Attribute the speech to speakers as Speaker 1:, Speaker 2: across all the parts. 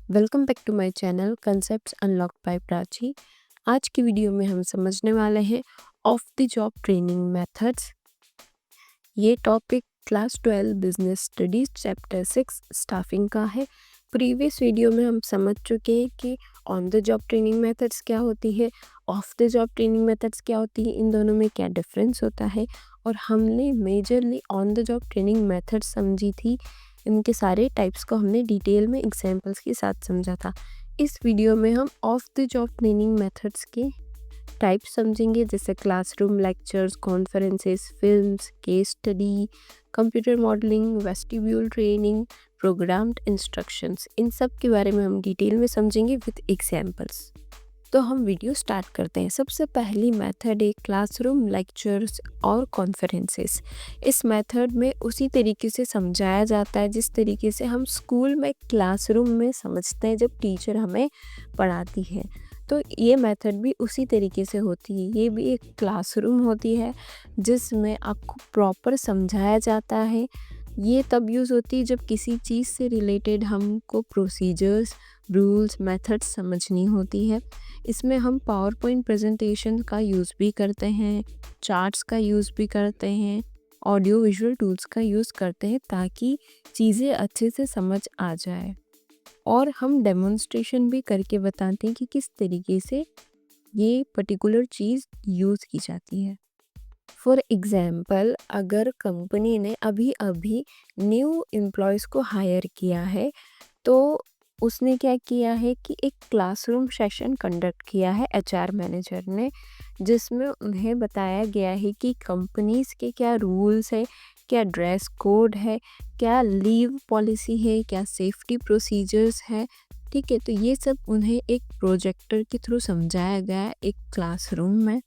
Speaker 1: Welcome back to my channel concepts unlocked by Prachi. आज की video में हम समझने वाले हैं off the job training methods. ये topic class 12 business studies chapter 6 staffing का है। प्रीवियस वीडियो में हम समझ चुके हैं कि on the job training methods क्या होती है, of the job training methods क्या होती है, इन दोनों में क्या डिफरेंस होता है। और हमने majorly on the job training methods समझी थी, इनके सारे टाइप्स को हमने डिटेल में एग्जांपल्स के साथ समझा था। इस वीडियो में हम off the job training methods के टाइप्स समझेंगे, जैसे classroom lectures, conferences, films, case study, computer modelling, vestibule training, programmed instructions. इन सब के बारे में हम डिटेल में समझेंगे विद एग्जांपल्स। तो हम वीडियो स्टार्ट करते हैं। सबसे पहली मेथड है क्लासरूम लेक्चर्स और कॉन्फ्रेंसेस। इस मेथड में उसी तरीके से समझाया जाता है जिस तरीके से हम स्कूल में क्लासरूम में समझते हैं जब टीचर हमें पढ़ाती है। तो ये मेथड भी उसी तरीके से होती है। ये भी एक क्लासरूम होती है जिसमें आपको प्रॉपर समझाया जाता है। ये तब यूज़ होती है जब किसी चीज़ से रिलेटेड हमको प्रोसीजर्स, रूल्स, मेथड्स समझनी होती है। इसमें हम पावर पॉइंट प्रेजेंटेशन का यूज़ भी करते हैं, चार्ट्स का यूज़ भी करते हैं, ऑडियो विजुअल टूल्स का यूज़ करते हैं ताकि चीज़ें अच्छे से समझ आ जाए। और हम डेमोन्स्ट्रेशन भी करके बताते हैं कि किस तरीके से ये पर्टिकुलर चीज़ यूज़ की जाती है। फॉर एग्ज़ाम्पल, अगर कंपनी ने अभी अभी न्यू एम्प्लॉयज़ को हायर किया है, तो उसने क्या किया है कि एक क्लासरूम सेशन कंडक्ट किया है एचआर मैनेजर ने, जिसमें उन्हें बताया गया है कि कंपनीज के क्या रूल्स है, क्या ड्रेस कोड है, क्या लीव पॉलिसी है, क्या सेफ्टी प्रोसीजर्स है। ठीक है, तो ये सब उन्हें एक प्रोजेक्टर के थ्रू समझाया गया एक क्लासरूम में।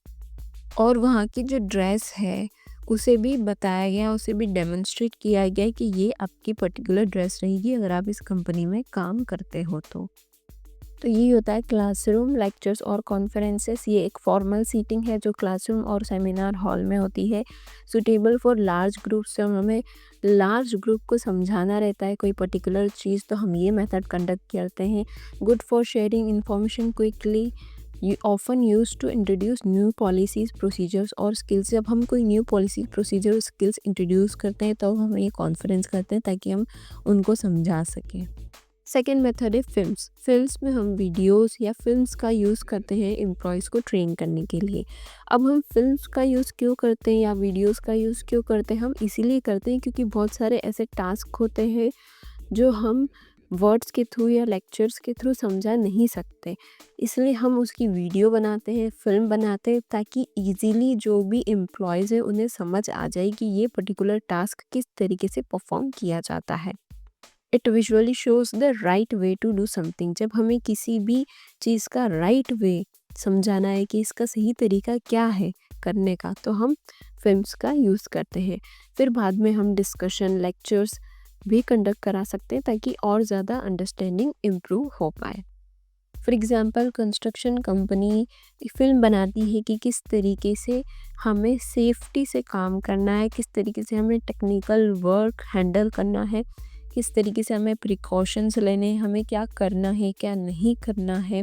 Speaker 1: और वहाँ की जो ड्रेस है उसे भी बताया गया, उसे भी डेमोन्स्ट्रेट किया गया कि ये आपकी पर्टिकुलर ड्रेस रहेगी अगर आप इस कंपनी में काम करते हो तो ये होता है क्लासरूम लेक्चर्स और कॉन्फ्रेंसेस। ये एक फॉर्मल सीटिंग है जो क्लासरूम और सेमिनार हॉल में होती है, सुटेबल फॉर लार्ज ग्रुप्स। जब हमें लार्ज ग्रुप को समझाना रहता है कोई पर्टिकुलर चीज़ तो हम ये मेथड कंडक्ट करते हैं। Good for sharing information quickly, you often use to introduce new policies, procedures और स्किल्स। जब हम कोई न्यू पॉलिसी, प्रोसीजर और स्किल्स इंट्रोड्यूस करते हैं तो हम ये कॉन्फ्रेंस करते हैं ताकि हम उनको समझा सकें। सेकेंड मेथड है फिल्म्स। फिल्म्स में हम वीडियोस या फिल्म्स का यूज़ करते हैं एम्प्लॉयज़ को ट्रेन करने के लिए। अब हम फिल्म्स का यूज़ क्यों करते हैं या वीडियोस का यूज़ क्यों करते हैं? हम इसीलिए करते हैं क्योंकि बहुत सारे ऐसे टास्क होते हैं जो हम वर्ड्स के थ्रू या लेक्चर्स के थ्रू समझा नहीं सकते, इसलिए हम उसकी वीडियो बनाते हैं, फिल्म बनाते हैं ताकि ईज़िली जो भी एम्प्लॉयज़ हैं उन्हें समझ आ जाए कि ये पर्टिकुलर टास्क किस तरीके से परफॉर्म किया जाता है। It visually shows the right way to do something. जब हमें किसी भी चीज़ का राइट वे समझाना है कि इसका सही तरीका क्या है करने का, तो हम फिल्म्स का यूज़ करते हैं। फिर बाद में हम डिस्कशन, लेक्चर्स भी कंडक्ट करा सकते हैं ताकि और ज़्यादा अंडरस्टैंडिंग इम्प्रूव हो पाए। For example, construction company film बनाती है कि किस तरीके से हमें सेफ्टी से काम करना है, किस तरीके से हमें टेक्निकल वर्क हैंडल करना है, किस तरीके से हमें प्रिकॉशंस लेने हैं, हमें क्या करना है, क्या नहीं करना है।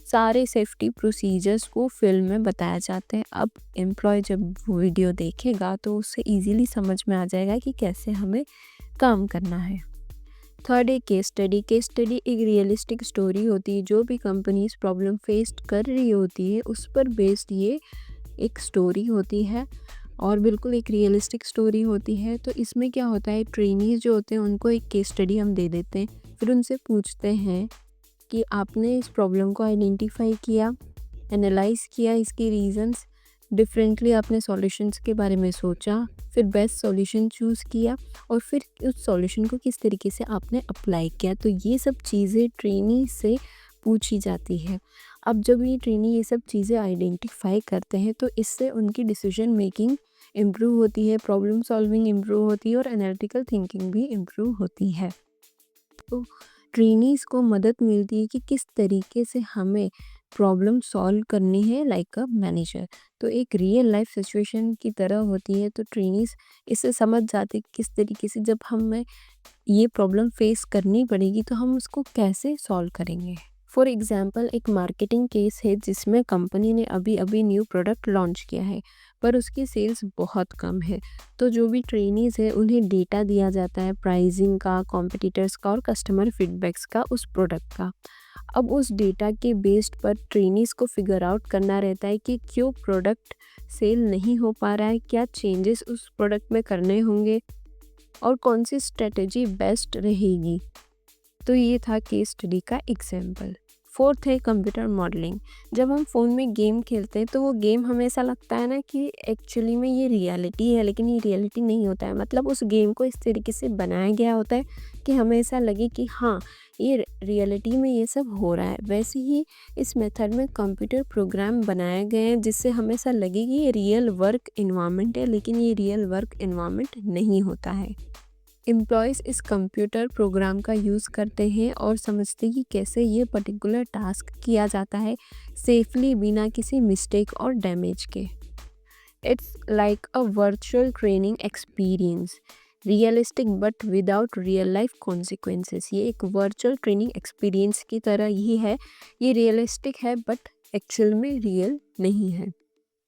Speaker 1: सारे सेफ्टी प्रोसीजर्स को फिल्म में बताया जाते हैं। अब एम्प्लॉय जब वो वीडियो देखेगा तो उससे इजीली समझ में आ जाएगा कि कैसे हमें काम करना है। थर्ड है केस स्टडी। केस स्टडी एक रियलिस्टिक स्टोरी होती है, जो भी कंपनीज प्रॉब्लम फेस कर रही होती है उस पर बेस्ड ये एक स्टोरी होती है और बिल्कुल एक रियलिस्टिक स्टोरी होती है। तो इसमें क्या होता है, ट्रेनीज जो होते हैं उनको एक केस स्टडी हम दे देते हैं, फिर उनसे पूछते हैं कि आपने इस प्रॉब्लम को आइडेंटिफाई किया, एनालाइज किया, इसके रीजंस, डिफरेंटली आपने सॉल्यूशंस के बारे में सोचा, फिर बेस्ट सॉल्यूशन चूज़ किया और फिर उस सॉल्यूशन को किस तरीके से आपने अप्लाई किया। तो ये सब चीज़ें ट्रेनी से पूछी जाती है। अब जब ये ट्रेनी ये सब चीज़ें आइडेंटिफाई करते हैं तो इससे उनकी डिसीजन मेकिंग इम्प्रूव होती है, प्रॉब्लम सॉल्विंग इम्प्रूव होती है और एनालिटिकल थिंकिंग भी इम्प्रूव होती है। तो ट्रेनीज़ को मदद मिलती है कि किस तरीके से हमें प्रॉब्लम सॉल्व करनी है लाइक अ मैनेजर। तो एक रियल लाइफ सिचुएशन की तरह होती है, तो ट्रेनीज इससे समझ जाते कि किस तरीके से जब हमें ये प्रॉब्लम फेस करनी पड़ेगी तो हम उसको कैसे सॉल्व करेंगे। फॉर एग्जाम्पल, एक मार्केटिंग केस है जिसमें कंपनी ने अभी अभी न्यू प्रोडक्ट लॉन्च किया है पर उसकी सेल्स बहुत कम है। तो जो भी ट्रेनीज है उन्हें डेटा दिया जाता है प्राइसिंग का, कॉम्पिटिटर्स का और कस्टमर फीडबैक्स का उस प्रोडक्ट का। अब उस डेटा के बेस्ड पर ट्रेनीज को फिगर आउट करना रहता है कि क्यों प्रोडक्ट सेल नहीं हो पा रहा है, क्या चेंजेस उस प्रोडक्ट में करने होंगे और कौन सी स्ट्रेटेजी बेस्ट रहेगी। तो ये था केस स्टडी का एग्जाम्पल। फोर्थ है कंप्यूटर मॉडलिंग। जब हम फ़ोन में गेम खेलते हैं तो वो गेम हमें ऐसा लगता है ना कि एक्चुअली में ये रियलिटी है, लेकिन ये रियलिटी नहीं होता है। मतलब उस गेम को इस तरीके से बनाया गया होता है कि हमें ऐसा लगे कि हाँ, ये रियलिटी में ये सब हो रहा है। वैसे ही इस मेथड में कंप्यूटर प्रोग्राम बनाए गए हैं जिससे हमें ऐसा लगे कि ये रियल वर्क इन्वायरमेंट है, लेकिन ये रियल वर्क इन्वायरमेंट नहीं होता है। एम्प्लॉयज़ इस कंप्यूटर प्रोग्राम का यूज़ करते हैं और समझते हैं कि कैसे ये पर्टिकुलर टास्क किया जाता है सेफली, बिना किसी मिस्टेक और डैमेज के। It's like a virtual training experience, realistic but without real life consequences. ये एक वर्चुअल ट्रेनिंग एक्सपीरियंस की तरह ही है। ये रियलिस्टिक है बट एक्चुअल में रियल नहीं है।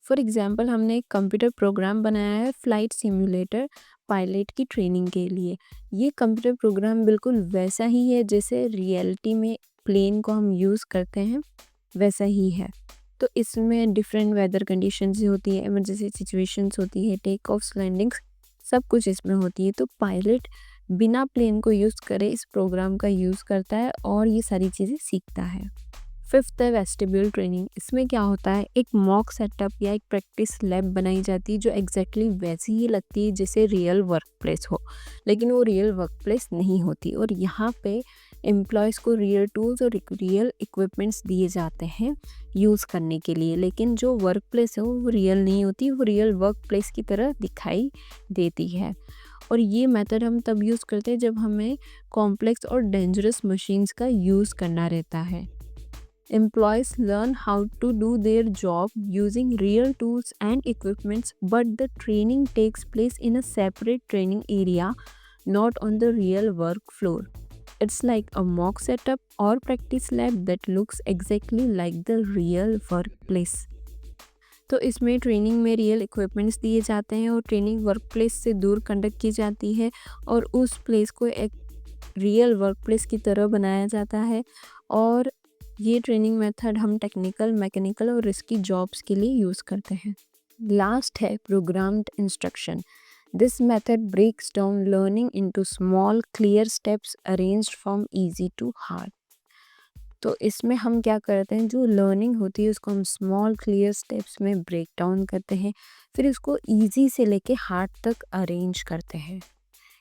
Speaker 1: फॉर एग्जाम्पल, हमने एक कंप्यूटर प्रोग्राम बनाया है फ्लाइट सिम्युलेटर पायलट की ट्रेनिंग के लिए। ये कंप्यूटर प्रोग्राम बिल्कुल वैसा ही है जैसे रियलिटी में प्लेन को हम यूज़ करते हैं, वैसा ही है। तो इसमें डिफरेंट वेदर कंडीशंस होती है, इमरजेंसी सिचुएशंस होती है, टेक ऑफ्स, लैंडिंग्स, सब कुछ इसमें होती है। तो पायलट बिना प्लेन को यूज़ करे इस प्रोग्राम का यूज़ करता है और ये सारी चीज़ें सीखता है। फिफ्थ है वेस्टिब्यूल ट्रेनिंग। इसमें क्या होता है, एक मॉक सेटअप या एक प्रैक्टिस लैब बनाई जाती है जो एग्जैक्टली वैसी ही लगती है जैसे रियल वर्क प्लेस हो, लेकिन वो रियल वर्क प्लेस नहीं होती। और यहाँ पे एम्प्लॉयज़ को रियल टूल्स और रियल इक्विपमेंट्स दिए जाते हैं यूज़ करने के लिए, लेकिन जो वर्क प्लेस है वो रियल नहीं होती, वो रियल वर्क प्लेस की तरह दिखाई देती है। और ये मेथड हम तब यूज़ करते हैं जब हमें कॉम्प्लेक्स और डेंजरस मशीन्स का यूज़ करना रहता है। Employees learn how to do their job using real tools and equipments, but the training takes place in a separate training area, not on the real work floor. It's like a mock setup or practice lab that looks exactly like the real workplace. तो इसमें training में real equipments दिए जाते हैं और training work place से दूर conduct की जाती है और उस प्लेस को एक रियल वर्क प्लेस की तरह बनाया जाता है। और ये ट्रेनिंग मेथड हम टेक्निकल, मैकेनिकल और रिस्की जॉब्स के लिए यूज़ करते हैं। लास्ट है programmed instruction. This method breaks down learning into small clear steps arranged from easy to hard. तो इसमें हम क्या करते हैं, जो लर्निंग होती है उसको हम स्मॉल क्लियर स्टेप्स में ब्रेक डाउन करते हैं, फिर उसको ईजी से लेके हार्ड तक अरेंज करते हैं।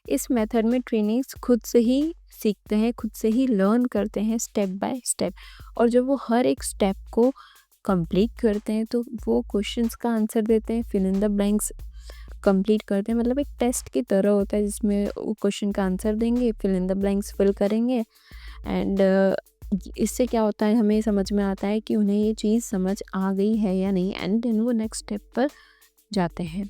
Speaker 1: इस मेथड में ट्रेनिंग्स खुद से ही सीखते हैं, खुद से ही लर्न करते हैं स्टेप बाय स्टेप। और जब वो हर एक स्टेप को कंप्लीट करते हैं तो वो क्वेश्चंस का आंसर देते हैं, fill in the blanks complete करते हैं। मतलब एक टेस्ट की तरह होता है जिसमें वो क्वेश्चन का आंसर देंगे, fill in the blanks fill करेंगे। एंड इससे क्या होता है, हमें समझ में आता है कि उन्हें ये चीज़ समझ आ गई है या नहीं, एंड देन वो नेक्स्ट स्टेप पर जाते हैं।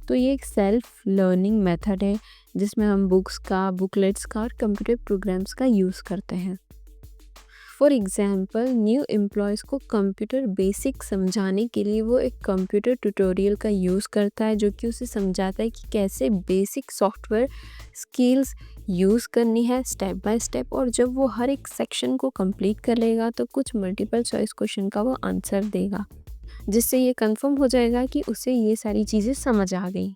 Speaker 1: तो ये एक सेल्फ लर्निंग मेथड है जिसमें हम बुक्स का, बुकलेट्स का और कंप्यूटर प्रोग्राम्स का यूज़ करते हैं। फॉर एग्जाम्पल, न्यू एम्प्लॉयज़ को कंप्यूटर बेसिक समझाने के लिए वो एक कंप्यूटर ट्यूटोरियल का यूज़ करता है जो कि उसे समझाता है कि कैसे बेसिक सॉफ्टवेयर स्किल्स यूज़ करनी है स्टेप बाय स्टेप। और जब वो हर एक सेक्शन को कंप्लीट कर लेगा तो कुछ मल्टीपल चॉइस क्वेश्चन का वो आंसर देगा, जिससे ये कंफर्म हो जाएगा कि उसे ये सारी चीज़ें समझ आ गई।